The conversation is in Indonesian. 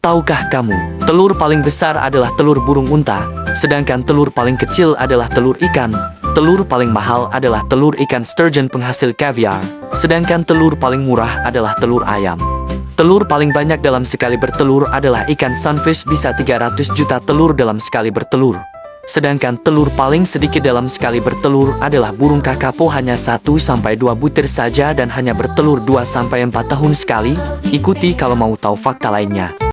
Tahukah kamu, telur paling besar adalah telur burung unta, sedangkan telur paling kecil adalah telur ikan. Telur paling mahal adalah telur ikan sturgeon penghasil caviar, sedangkan telur paling murah adalah telur ayam. Telur paling banyak dalam sekali bertelur adalah ikan sunfish, bisa 300 juta telur dalam sekali bertelur. Sedangkan telur paling sedikit dalam sekali bertelur adalah burung kakapo, hanya 1-2 butir saja dan hanya bertelur 2-4 tahun sekali. Ikuti kalau mau tahu fakta lainnya.